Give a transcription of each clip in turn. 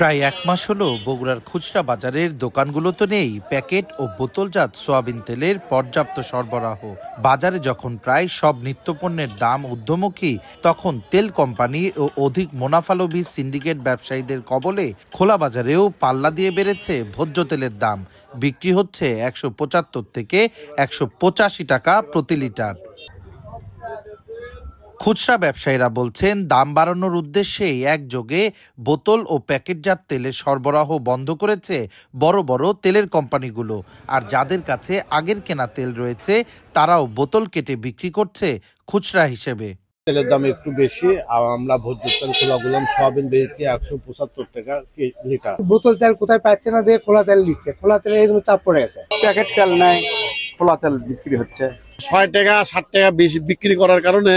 প্রায় এক মাস হলো বগুড়ার খুচরা বাজারের দোকানগুলোতে নেই প্যাকেট ও বোতলজাত সয়াবিন তেলের পর্যাপ্ত সরবরাহ। বাজারে যখন প্রায় সব নিত্যপণ্যের দাম ঊর্ধ্বমুখী, তখন তেল কোম্পানি ও অধিক মুনাফালোভী সিন্ডিকেট ব্যবসায়ীদের কবলে খোলা বাজারেও পাল্লা দিয়ে বেড়েছে ভোজ্য তেলের দাম। বিক্রি হচ্ছে ১৭৫ থেকে ১৮৫ টাকা প্রতি লিটার। খুচরা ব্যবসায়ীরা বলছেন, দাম বাড়ানোর উদ্দেশ্যে একযোগে বোতল ও প্যাকেটজাত তেলের সরবরাহ বন্ধ করেছে বড় বড় তেলের কোম্পানিগুলো। আর যাদের কাছে আগের কেনা তেল রয়েছে, তারাও বোতল কেটে বিক্রি করছে খুচরা হিসেবে। তেলের দাম একটু বেশি, আর আমরা ভোজ্য তেল খোলা গুলাম সয়াবিন বেশি ১৭৫ টাকা লিটার। বোতল তেল কোথায় পাচ্ছে না, দিয়ে খোলা তেল দিচ্ছে। খোলা তেলের এই জন্য চাপ পড়ে গেছে। প্যাকেট তেল নেই, খোলা তেল বিক্রি হচ্ছে ৬ টাকা ৬০ টাকা বেশি বিক্রি করার কারণে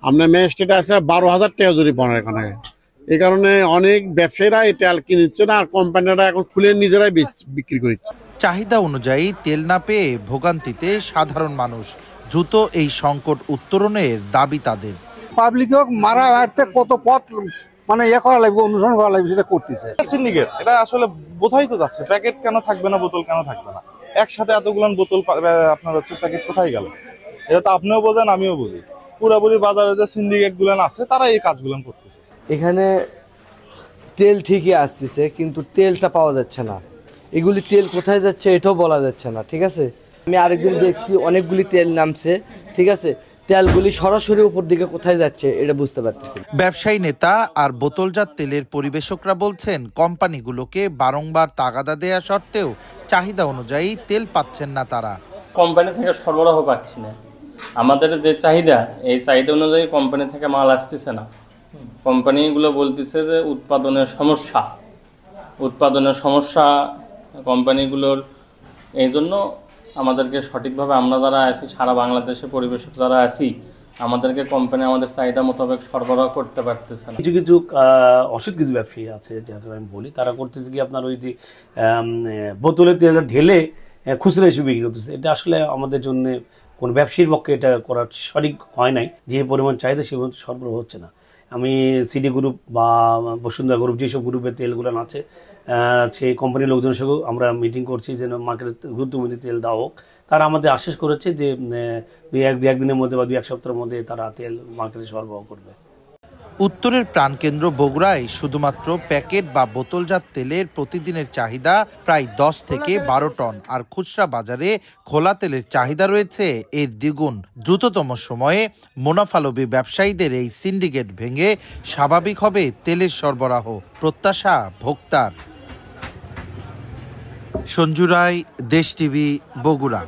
আমরা ম্যাজিস্ট্রেট আছে ১২,০০০ টাকা জরিমানা এখানে। এই কারণে অনেক ব্যবসায়ীরা এই তেল কিনছে না, আর কোম্পানিরা এখন খুলে নিজেরাই বিক্রি করছে। চাহিদা অনুযায়ী তেল না পেয়ে ভোগান্তিতে সাধারণ মানুষ। দ্রুত এই সংকট উত্তরণের দাবি তাদের। পাবলিক মারা হাঁটতে কত পথ করা লাগবে, অনুসরণ করা লাগবে, সেটা করতেছে সিন্ডিকেট। এটা আসলে বোঝাই তো যাচ্ছে, প্যাকেট কেন থাকবে না, বোতল কেন থাকবে না, একসাথে এতগুলো বোতল আপনার হচ্ছে প্যাকেট কোথায় গেল? এটা তো আপনিও বোঝেন, আমিও বুঝি। পুরোপুরি বাজারে যে সিন্ডিকেট গুলো আছে, তারা এই কাজগুলো করতেছে। এখানে তেল ঠিকই আসতেছে, কিন্তু তেলটা পাওয়া যাচ্ছে না। এগুলি তেল কোথায় যাচ্ছে এটাও বলা যাচ্ছে না। ঠিক আছে, আমি আরেকদিন দেখছি অনেকগুলি তেল নামছে। ঠিক আছে, তেলগুলি সরাসরি উপর দিকে কোথায় যাচ্ছে এটা বুঝতে পারতেছি। ব্যবসায়ী নেতা আর বোতলজাত তেলের পরিবেশকরা বলছেন, কোম্পানিগুলোকে বারংবার তাগাদা দেয়া সত্ত্বেও চাহিদা অনুযায়ী তেল পাচ্ছেন না তারা। কোম্পানি থেকে সরবরাহ পাচ্ছি না। আমাদের যে চাহিদা, এই চাহিদা অনুযায়ী কোম্পানি থেকে মাল আসতেছে না। কোম্পানিগুলো বলতেছে যে উৎপাদনের সমস্যা কোম্পানিগুলোর। এই জন্য আমাদেরকে সঠিকভাবে, আমরা যারা আছি সারা বাংলাদেশে পরিবেশক যারা আছি, আমাদেরকে কোম্পানি আমাদের চাহিদা মোতাবেক সরবরাহ করতে পারতেছে না। কিছু কিছু অসৎ কিছু ব্যবসায়ী আছে, যাদের আমি বলি, তারা করতেছে কি আপনার ওই যে বোতলে তেল ঢেলে খুচরা হিসেবে বিক্রি করতেছে। এটা আসলে আমাদের জন্য কোন ব্যবসায়ীর পক্ষে এটা করা সঠিক হয় নাই। যে পরিমাণ চাহিদা সে সরবরাহ হচ্ছে না। আমি সিডি গ্রুপ বা বসুন্ধরা গ্রুপ, যেসব গ্রুপের তেলগুলো আছে, সেই কোম্পানির লোকজনের সঙ্গে আমরা মিটিং করছি যেন মার্কেটে গুরুত্বপূর্ণ তেল দেওয়া হোক। তারা আমাদের আশ্বাস করেছে যে একদিনের মধ্যে বা ২-১ সপ্তাহের মধ্যে তারা তেল মার্কেটে সরবরাহ করবে। উত্তরের প্রাণকেন্দ্র বগুড়ায় শুধুমাত্র প্যাকেট বা বোতলজাত তেলের প্রতিদিনের চাহিদা প্রায় ১০ থেকে ১২ টন, আর খুচরা বাজারে খোলা তেলের চাহিদা রয়েছে এর দ্বিগুণ। দ্রুততম সময়ে মুনাফালোভী ব্যবসায়ীদের এই সিন্ডিকেট ভেঙে স্বাভাবিক হবে তেলের সরবরাহ, প্রত্যাশা ভোক্তার। সঞ্জু রায়, দেশ টিভি, বগুড়া।